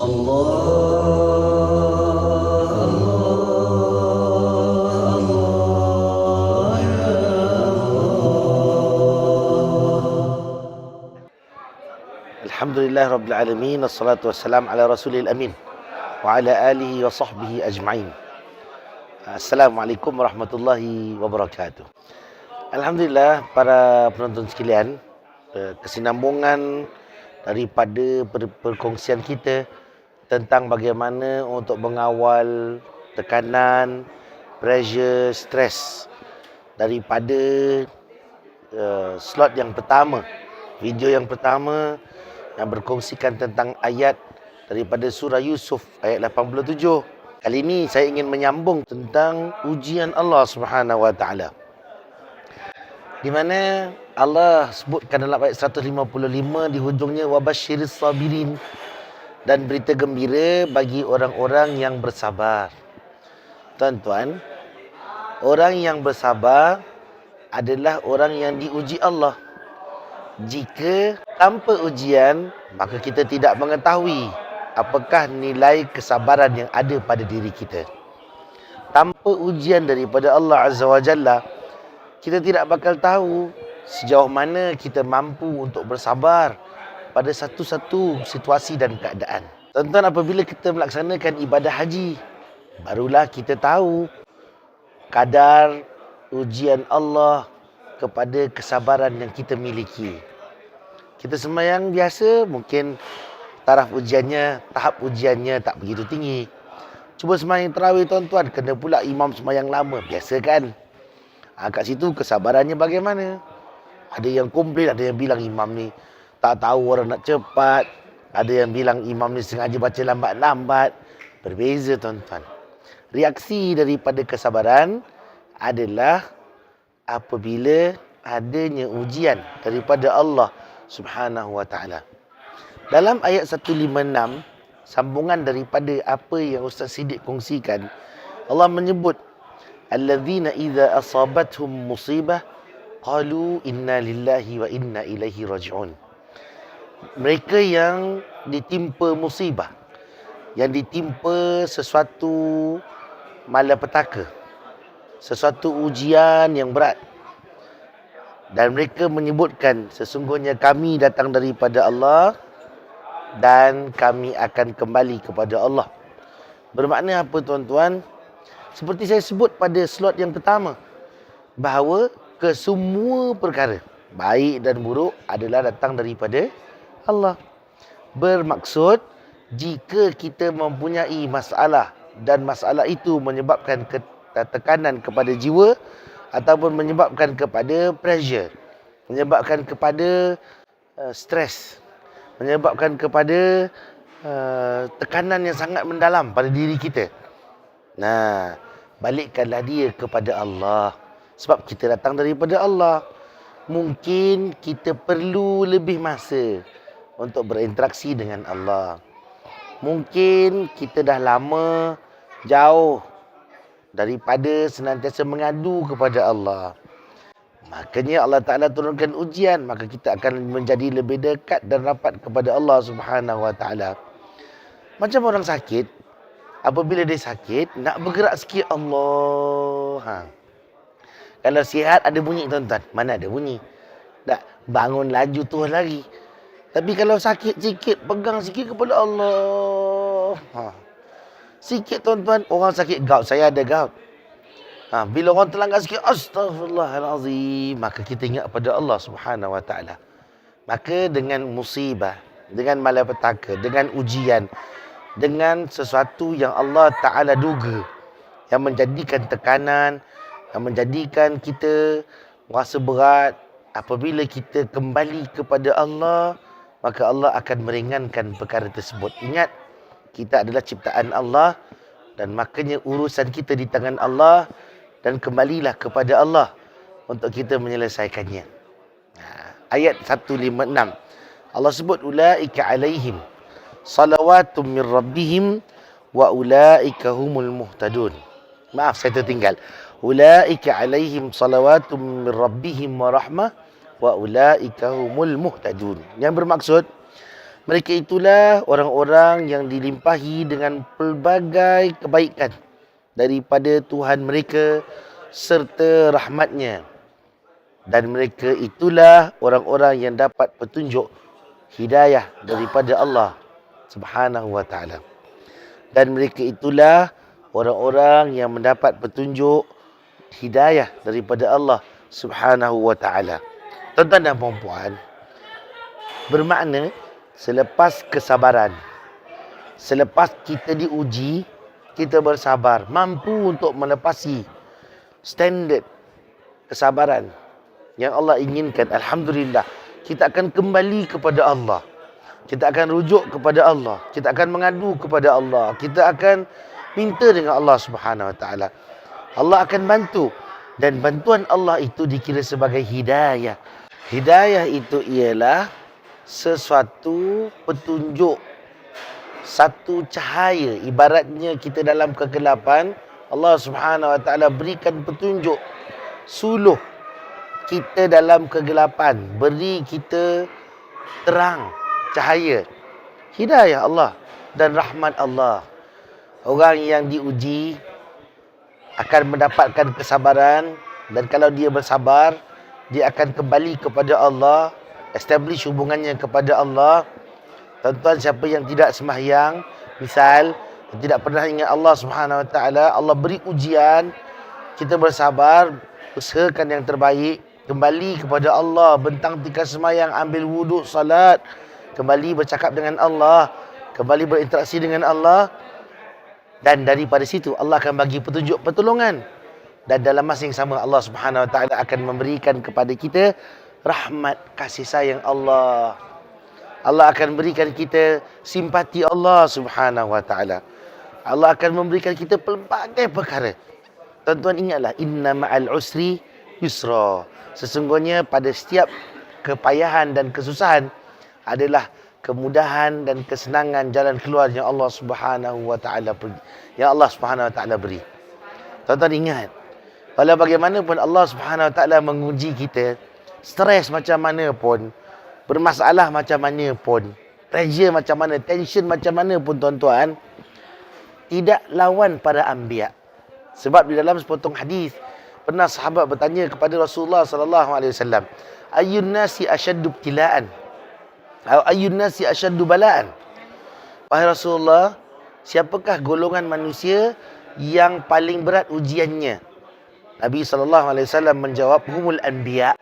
Alhamdulillah Rabbil Alamin. Assalatu wassalam ala Rasulil Amin wa ala alihi wa sahbihi ajma'in. Assalamualaikum warahmatullahi wabarakatuh. Alhamdulillah para penonton sekalian, kesinambungan daripada perkongsian kita tentang bagaimana untuk mengawal tekanan, pressure, stres daripada slot yang pertama, video yang pertama yang berkongsikan tentang ayat daripada surah Yusuf ayat 87. Kali ini saya ingin menyambung tentang ujian Allah Subhanahu wa taala. Di mana Allah sebutkan dalam ayat 155 di hujungnya wabasyiris sabirin, dan berita gembira bagi orang-orang yang bersabar. Tuan-tuan, orang yang bersabar adalah orang yang diuji Allah. Jika tanpa ujian, maka kita tidak mengetahui apakah nilai kesabaran yang ada pada diri kita. Tanpa ujian daripada Allah Azza wa Jalla, kita tidak bakal tahu sejauh mana kita mampu untuk bersabar pada satu-satu situasi dan keadaan. Tuan-tuan, apabila kita melaksanakan ibadah haji, barulah kita tahu kadar ujian Allah kepada kesabaran yang kita miliki. Kita sembahyang biasa, mungkin tahap ujiannya tak begitu tinggi. Cuba sembahyang tarawih tuan-tuan, kena pula imam sembahyang lama, biasa kan? Kat situ kesabarannya bagaimana? Ada yang komplain, ada yang bilang imam ni tak tahu orang nak cepat, ada yang bilang imam ni sengaja baca lambat-lambat. Berbeza tuan-tuan. Reaksi daripada kesabaran adalah apabila adanya ujian daripada Allah Subhanahu wa taala. Dalam ayat 156, sambungan daripada apa yang Ustaz Siddiq kongsikan, Allah menyebut alladzina idza asabathum musibah qalu inna lillahi wa inna ilaihi raji'un. Mereka yang ditimpa musibah, yang ditimpa sesuatu malapetaka, sesuatu ujian yang berat, dan mereka menyebutkan sesungguhnya kami datang daripada Allah dan kami akan kembali kepada Allah. Bermakna apa tuan-tuan? Seperti saya sebut pada slot yang pertama, bahawa kesemua perkara baik dan buruk adalah datang daripada Allah. Bermaksud jika kita mempunyai masalah dan masalah itu menyebabkan tekanan kepada jiwa ataupun menyebabkan kepada pressure, menyebabkan kepada stres, menyebabkan kepada tekanan yang sangat mendalam pada diri kita. Nah, balikkanlah dia kepada Allah. Sebab kita datang daripada Allah. Mungkin kita perlu lebih masa untuk berinteraksi dengan Allah. Mungkin kita dah lama jauh daripada senantiasa mengadu kepada Allah. Makanya Allah Ta'ala turunkan ujian, maka kita akan menjadi lebih dekat dan rapat kepada Allah Subhanahu wa Ta'ala. Macam orang sakit, apabila dia sakit, nak bergerak sikit Allah. Kalau sihat ada bunyi tuan-tuan, mana ada bunyi? Tak bangun laju terus lagi. Tapi kalau sakit sikit, pegang sikit kepada Allah. Sikit tuan-tuan, orang sakit gout, saya ada gout. Bila orang terlanggar sikit, astaghfirullahalazim, maka kita ingat pada Allah Subhanahu wa taala. Maka dengan musibah, dengan malapetaka, dengan ujian, dengan sesuatu yang Allah Taala duga, yang menjadikan tekanan, yang menjadikan kita merasa berat, apabila kita kembali kepada Allah, maka Allah akan meringankan perkara tersebut. Ingat, kita adalah ciptaan Allah dan makanya urusan kita di tangan Allah, dan kembalilah kepada Allah untuk kita menyelesaikannya. Ayat 156. Allah sebut ulaika alaihim salawatum min rabbihim wa ulaika humul muhtadun. Maaf, saya tertinggal. Ulaika alaihim salawatum min rabbihim wa rahmah wa ulaika humul muhtadun. Yang bermaksud Mereka itulah orang-orang yang dilimpahi dengan pelbagai kebaikan daripada Tuhan mereka serta rahmatnya. Dan mereka itulah orang-orang yang dapat petunjuk hidayah daripada Allah Subhanahu wa ta'ala. Dan mereka itulah orang-orang yang mendapat petunjuk hidayah daripada Allah Subhanahu wa ta'ala. Tuan-tuan dan puan-puan, bermakna selepas kesabaran, selepas kita diuji, kita bersabar, mampu untuk melepasi standard kesabaran yang Allah inginkan, alhamdulillah, kita akan kembali kepada Allah. Kita akan rujuk kepada Allah. Kita akan mengadu kepada Allah. Kita akan minta dengan Allah Subhanahu wa ta'ala. Allah akan bantu. Dan bantuan Allah itu dikira sebagai hidayah. Hidayah itu ialah sesuatu petunjuk, satu cahaya. Ibaratnya kita dalam kegelapan, Allah Subhanahu wa ta'ala berikan petunjuk, suluh kita dalam kegelapan, beri kita terang, cahaya. Hidayah Allah dan rahmat Allah. Orang yang diuji akan mendapatkan kesabaran, dan kalau dia bersabar, dia akan kembali kepada Allah, establish hubungannya kepada Allah. Tuan-tuan, siapa yang tidak sembahyang, misal tidak pernah ingat Allah Subhanahu wa ta'ala, Allah beri ujian, kita bersabar, usahakan yang terbaik, kembali kepada Allah, bentang tiga sembahyang, ambil wuduk, salat, kembali bercakap dengan Allah, kembali berinteraksi dengan Allah. Dan daripada situ Allah akan bagi petunjuk pertolongan. Dan dalam masa yang sama Allah Subhanahu wa ta'ala akan memberikan kepada kita rahmat, kasih sayang Allah. Allah akan berikan kita simpati Allah Subhanahu wa ta'ala. Allah akan memberikan kita pelbagai perkara. Tuan-tuan ingatlah, inna ma'al usri yusra. Sesungguhnya pada setiap kepayahan dan kesusahan adalah kemudahan dan kesenangan jalan keluar yang Allah Subhanahu wa ta'ala beri. Tuan-tuan ingat, walau bagaimanapun Allah Subhanahu wa ta'ala menguji kita, stres macam mana pun, bermasalah macam mana pun, pressure macam mana, tension macam mana pun, tuan-tuan, tidak lawan para anbiya. Sebab di dalam sepotong hadis, pernah sahabat bertanya kepada Rasulullah sallallahu alaihi wasallam, ayyun nasi ashaddu ibtila'an? Ayyun nasi asyaddu bala'an? Wahai Rasulullah, siapakah golongan manusia yang paling berat ujiannya? Nabi SAW menjawab, humul anbiya.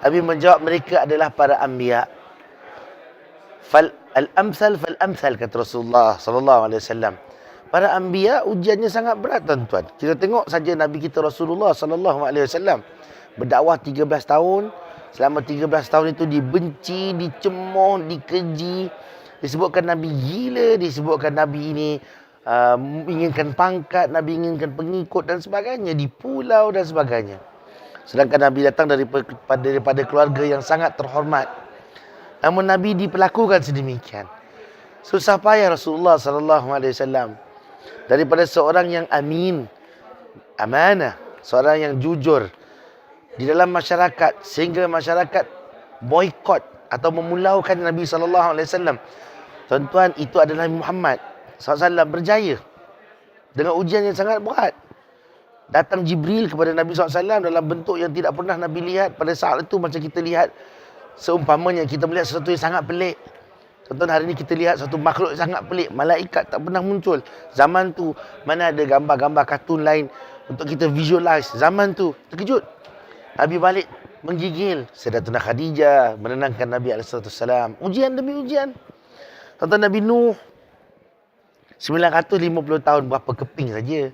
Nabi menjawab, mereka adalah para anbiya. Al-amsal fal-amsal, kata Rasulullah SAW. Para anbiya ujiannya sangat berat, tuan-tuan. Kita tengok saja Nabi kita Rasulullah SAW berdakwah 13 tahun. Selama 13 tahun itu dibenci, dicemooh, dikeji. Disebutkan Nabi gila, disebutkan Nabi ini inginkan pangkat, Nabi inginkan pengikut dan sebagainya, di pulau dan sebagainya. Sedangkan Nabi datang daripada keluarga yang sangat terhormat. Namun Nabi diperlakukan sedemikian. Susah payah Rasulullah SAW daripada seorang yang amin, amanah, seorang yang jujur di dalam masyarakat, sehingga masyarakat boykot atau memulaukan Nabi SAW. Tuan-tuan, itu adalah Nabi Muhammad SAW berjaya dengan ujian yang sangat berat. Datang Jibril kepada Nabi SAW dalam bentuk yang tidak pernah Nabi lihat pada saat itu. Macam kita lihat, seumpamanya kita melihat sesuatu yang sangat pelik. Tuan-tuan, hari ini kita lihat satu makhluk yang sangat pelik, malaikat tak pernah muncul. Zaman tu mana ada gambar-gambar kartun lain untuk kita visualize. Zaman tu terkejut. Nabi balik menggigil. Sayyidatuna Khadijah menenangkan Nabi SAW. Ujian demi ujian. Tuan-tuan, Nabi Nuh 950 tahun, berapa keping saja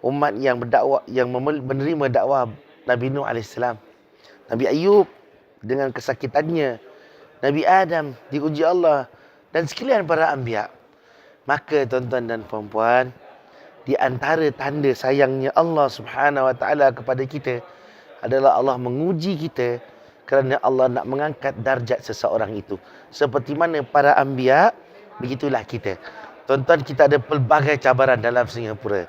umat yang berdakwah, yang menerima dakwah Nabi Nuh AS. Nabi Ayub dengan kesakitannya. Nabi Adam diuji Allah. Dan sekalian para anbiya. Maka tuan-tuan dan puan-puan, di antara tanda sayangnya Allah Subhanahu wa ta'ala kepada kita adalah Allah menguji kita kerana Allah nak mengangkat darjat seseorang itu. Seperti mana para anbiya, begitulah kita. Tuan-tuan, kita ada pelbagai cabaran dalam Singapura.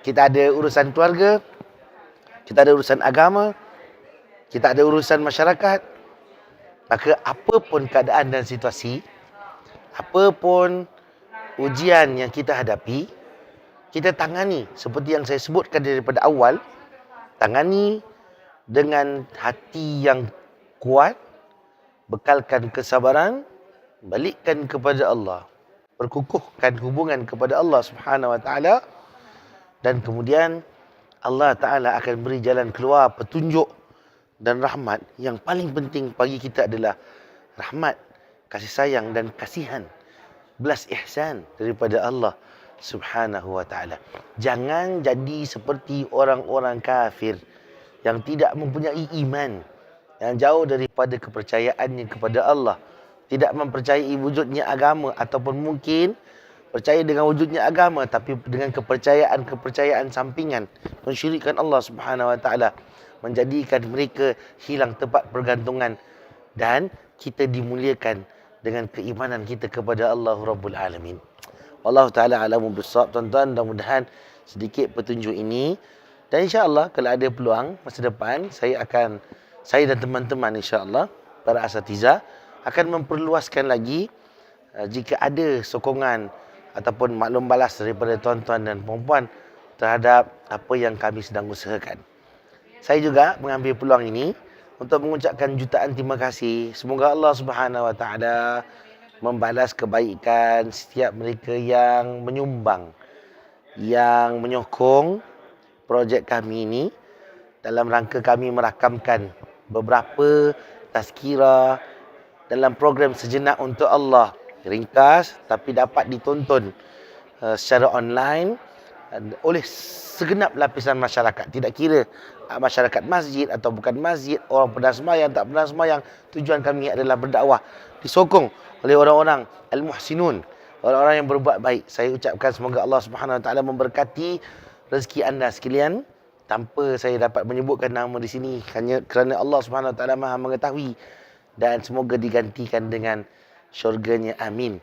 Kita ada urusan keluarga, kita ada urusan agama, kita ada urusan masyarakat. Maka apapun keadaan dan situasi, apapun ujian yang kita hadapi, kita tangani seperti yang saya sebutkan daripada awal, tangani dengan hati yang kuat, bekalkan kesabaran, balikkan kepada Allah, perkukuhkan hubungan kepada Allah Subhanahu wa taala, dan kemudian Allah Taala akan beri jalan keluar, petunjuk dan rahmat. Yang paling penting bagi kita adalah rahmat, kasih sayang dan kasihan, belas ihsan daripada Allah Subhanahu wa taala. Jangan jadi seperti orang-orang kafir yang tidak mempunyai iman, yang jauh daripada kepercayaannya kepada Allah, tidak mempercayai wujudnya agama, ataupun mungkin percaya dengan wujudnya agama tapi dengan kepercayaan sampingan, mensyirikkan Allah Subhanahu wa taala, menjadikan mereka hilang tempat pergantungan, dan kita dimuliakan dengan keimanan kita kepada Allah Rabbul Alamin. Wallahu taala alamu bissawab. Tuan-tuan, mudah-mudahan sedikit petunjuk ini, dan insya-Allah kalau ada peluang masa depan saya dan teman-teman insya-Allah para asatiza akan memperluaskan lagi jika ada sokongan ataupun maklum balas daripada tuan-tuan dan puan-puan terhadap apa yang kami sedang usahakan. Saya juga mengambil peluang ini untuk mengucapkan jutaan terima kasih. Semoga Allah Subhanahu wa taala membalas kebaikan setiap mereka yang menyumbang, yang menyokong projek kami ini dalam rangka kami merakamkan beberapa tazkirah dalam program Sejenak Untuk Allah, ringkas tapi dapat ditonton secara online oleh segenap lapisan masyarakat. Tidak kira masyarakat masjid atau bukan masjid, orang pernah sembahyang, tak pernah sembahyang. Tujuan kami adalah berdakwah, disokong oleh orang-orang al-muhsinun, orang-orang yang berbuat baik. Saya ucapkan semoga Allah Subhanahu wa taala memberkati rezeki anda sekalian, tanpa saya dapat menyebutkan nama di sini hanya kerana Allah Subhanahu wa taala Maha mengetahui, dan semoga digantikan dengan syurganya, amin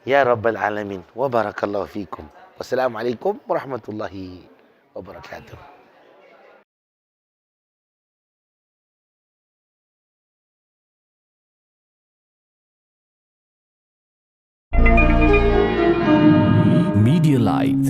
ya rabbal alamin. Wa barakallahu fikum. Wassalamualaikum warahmatullahi wabarakatuh. Media Light